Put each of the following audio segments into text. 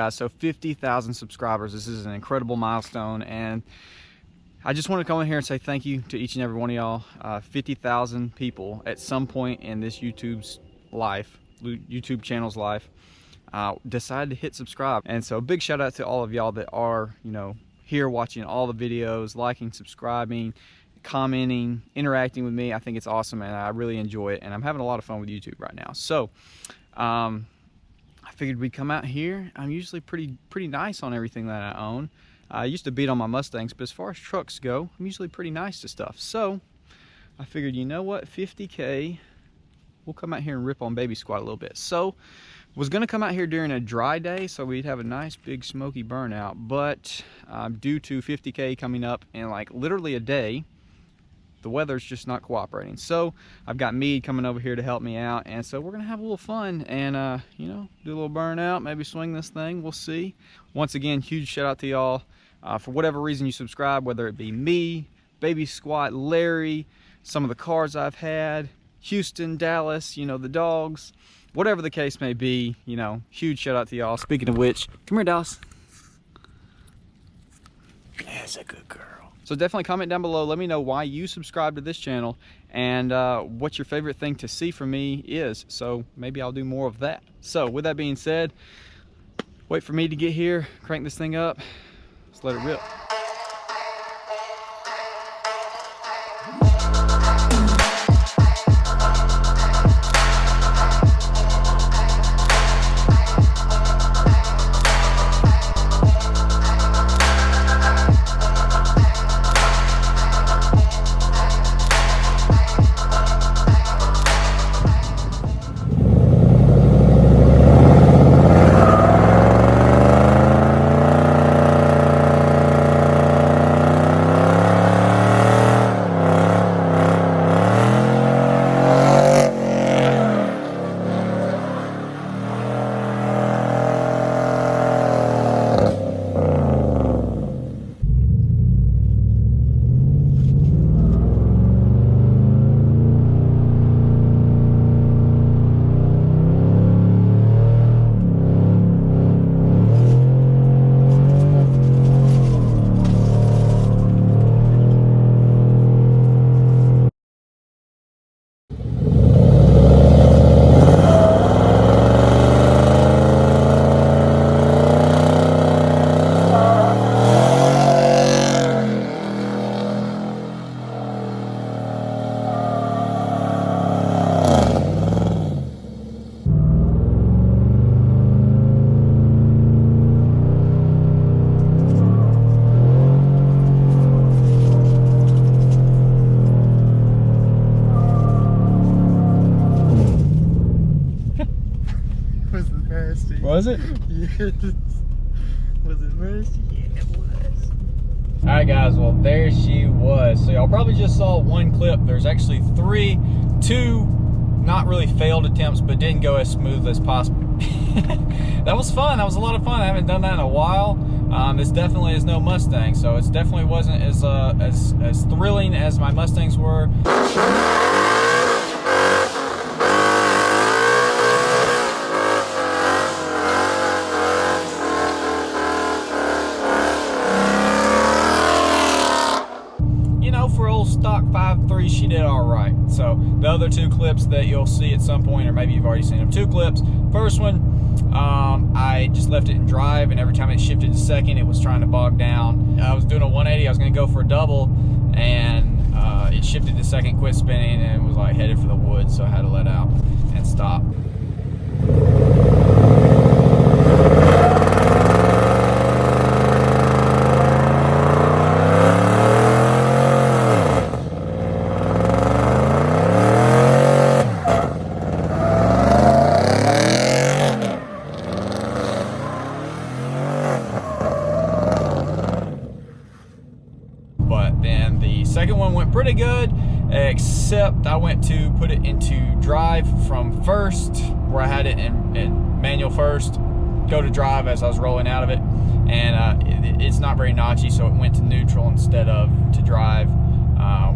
guys. So 50,000 subscribers. This is an incredible milestone, and I just want to come in here and say thank you to each and every one of y'all. 50,000 people at some point in this YouTube channel's life decided to hit subscribe. And so big shout out to all of y'all that are, you know, here watching all the videos, liking, subscribing, commenting, interacting with me. I think it's awesome, and I really enjoy it, and I'm having a lot of fun with YouTube right now. So I figured we'd come out here. I'm usually pretty nice on everything that I own. I used to beat on my Mustangs, but as far as trucks go, I'm usually pretty nice to stuff. So I figured, you know what, 50K, we'll come out here and rip on Baby Squad a little bit. So was gonna come out here during a dry day so we'd have a nice big smoky burnout, but due to 50K coming up in like literally a day, the weather's just not cooperating. So I've got Mead coming over here to help me out, and so we're gonna have a little fun and you know, do a little burnout, maybe swing this thing, we'll see. Once again, huge shout out to y'all. For whatever reason you subscribe, whether it be me, Baby Squat, Larry, some of the cars I've had, Houston, Dallas, you know, the dogs, whatever the case may be, you know, huge shout out to y'all. Speaking of which, come here, Dallas. That's a good girl. So definitely comment down below. Let me know why you subscribe to this channel and what your favorite thing to see from me is. So maybe I'll do more of that. So with that being said, wait for me to get here, crank this thing up. Let's let it rip. Was it? Yes. Was it mercy? Yeah, it was. Alright guys, well there she was. So y'all probably just saw one clip. There's actually two not really failed attempts, but didn't go as smooth as possible. That was fun. That was a lot of fun. I haven't done that in a while. This definitely is no Mustang, so it definitely wasn't as thrilling as my Mustangs were. For old stock 5.3, she did all right. So the other two clips that you'll see at some point, or maybe you've already seen them, two clips. First one, I just left it in drive, and every time it shifted to second, it was trying to bog down. I was doing a 180, I was gonna go for a double, and it shifted to second, quit spinning, and was like headed for the woods, so I had to let out and stop. But then the second one went pretty good, except I went to put it into drive from first, where I had it in manual first, go to drive as I was rolling out of it, and it's not very notchy, so it went to neutral instead of to drive.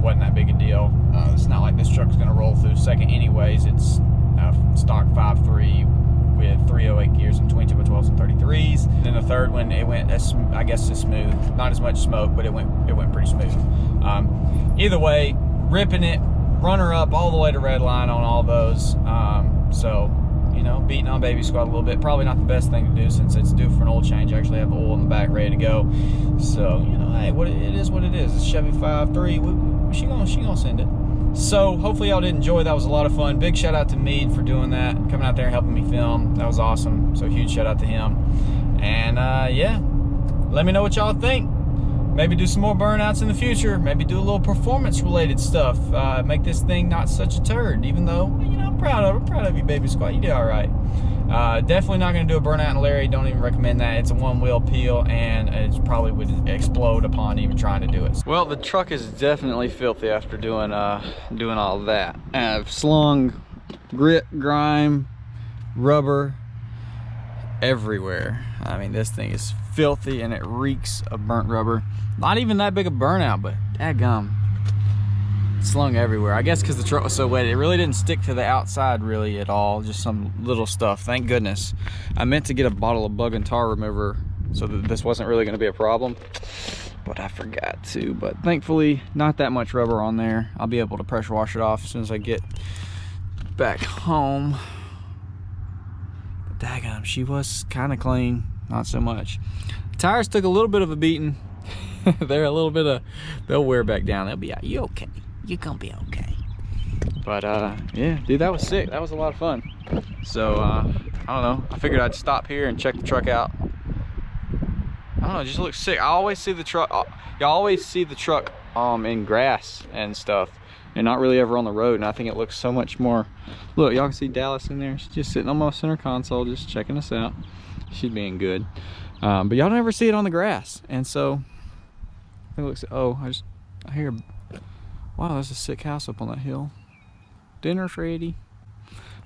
Wasn't that big a deal. It's not like this truck's gonna roll through second anyways. It's stock 5.3 with 308 gears and 22 by 12s and 33s. And then the third one, it went, I guess, just smooth. Not as much smoke, but it went pretty smooth. Either way, ripping it, runner up all the way to red line on all those. So, you know, beating on Baby Squad a little bit. Probably not the best thing to do since it's due for an oil change. I actually have the oil in the back ready to go. So, you know, hey, it is what it is. It's Chevy 5.3. She gonna send it. So hopefully y'all did enjoy. That was a lot of fun. Big shout out to Mead for doing that, coming out there and helping me film. That was awesome. So huge shout out to him. And yeah, let me know what y'all think. Maybe do some more burnouts in the future. Maybe do a little performance related stuff. Make this thing not such a turd, even though, you know, I'm proud of you, Baby Squad. You did all right. Definitely not going to do a burnout in Larry. Don't even recommend that. It's a one-wheel peel, and it probably would explode upon even trying to do it. Well, the truck is definitely filthy after doing all that. I've slung grit, grime, rubber everywhere. I mean, this thing is filthy, and it reeks of burnt rubber. Not even that big a burnout, but dadgum, slung everywhere. I guess because the truck was so wet, it really didn't stick to the outside really at all, just some little stuff. Thank goodness. I meant to get a bottle of bug and tar remover so that this wasn't really going to be a problem, but I forgot to. But thankfully, not that much rubber on there. I'll be able to pressure wash it off as soon as I get back home. But daggum, she was kind of clean, not so much. The tires took a little bit of a beating. They're a little bit of, they'll wear back down. They'll be out. You okay? You're gonna be okay. But yeah, dude, that was sick. That was a lot of fun. So I don't know, I figured I'd stop here and check the truck out. I don't know, it just looks sick. I always see the truck, y'all always see the truck in grass and stuff, and not really ever on the road. And I think it looks so much more. Look, y'all can see Dallas in there. She's just sitting on my center console, just checking us out. She's being good. But y'all never see it on the grass, and so it looks. Oh, I hear. Wow, there's a sick house up on that hill. Dinner's ready.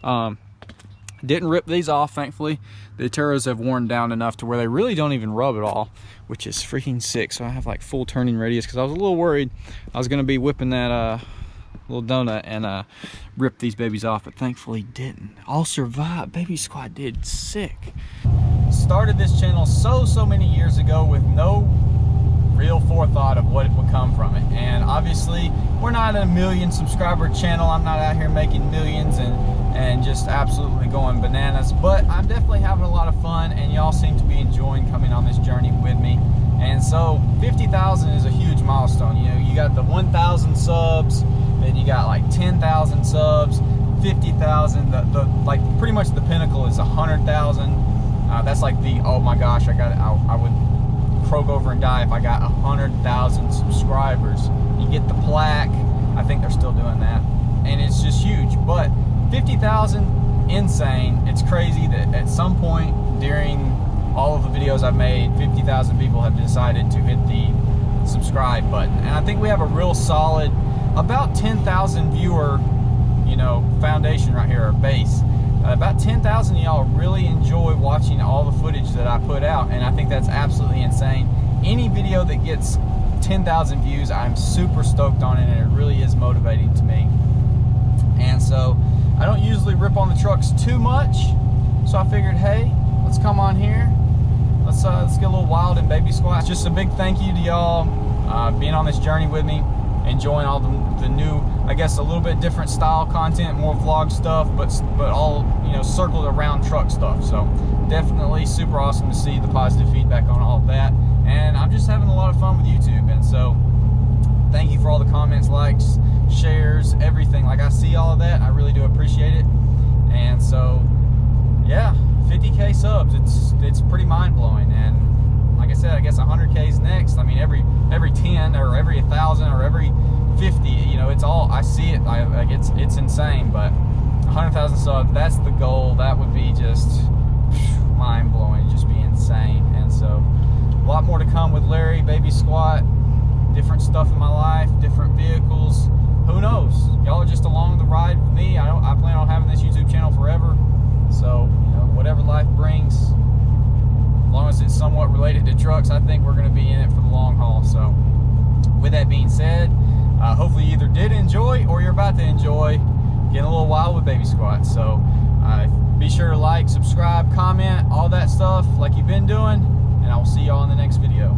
Didn't rip these off, thankfully. The Turos have worn down enough to where they really don't even rub at all, which is freaking sick. So I have like full turning radius, because I was a little worried I was gonna be whipping that little donut and rip these babies off, but thankfully didn't. All survived. Baby Squad did sick. Started this channel so many years ago with no real forethought of what would come from it, and obviously we're not a 1 million subscriber channel. I'm not out here making millions and just absolutely going bananas, but I'm definitely having a lot of fun, and y'all seem to be enjoying coming on this journey with me. And so 50,000 is a huge milestone. You know, you got the 1,000 subs, then you got like 10,000 subs, 50,000. The like pretty much the pinnacle is 100,000. That's like the, oh my gosh, I would croak over and die if I got 100,000 subscribers. You get the plaque. I think they're still doing that, and it's just huge. But 50,000, insane. It's crazy that at some point during all of the videos I've made, 50,000 people have decided to hit the subscribe button. And I think we have a real solid, about 10,000 viewer, you know, foundation right here, or base. About 10,000 of y'all really enjoy watching all the footage that I put out, and I think that's absolutely insane. Any video that gets 10,000 views, I'm super stoked on it, and it really is motivating to me. And so I don't usually rip on the trucks too much, so I figured, hey, let's come on here. Let's get a little wild in Baby Squad. Just a big thank you to y'all being on this journey with me, enjoying all the new, I guess a little bit different style content, more vlog stuff, but all, you know, circled around truck stuff. So definitely super awesome to see the positive feedback on all of that, and I'm just having a lot of fun with YouTube. And so thank you for all the comments, likes, shares, everything. Like, I see all of that, I really do appreciate it. And so yeah, 50K subs, it's pretty mind-blowing. And like I said, I guess 100K is next. I mean, every 10 or every 1,000 or every 50, you know, it's all, I see it, like it's insane. But 100,000 subs, that's the goal. That would be just mind-blowing, just be insane. And so a lot more to come with Larry, Baby Squat, different stuff in my life, different vehicles. Who knows? Y'all are just along the ride with me. I plan on having this YouTube channel forever. So, you know, whatever life brings, as long as it's somewhat related to trucks, I think we're going to be in it for the long haul. So with that being said, hopefully you either did enjoy or you're about to enjoy getting a little wild with Baby Squat. So Be sure to like, subscribe, comment, all that stuff like you've been doing, and I will see y'all in the next video.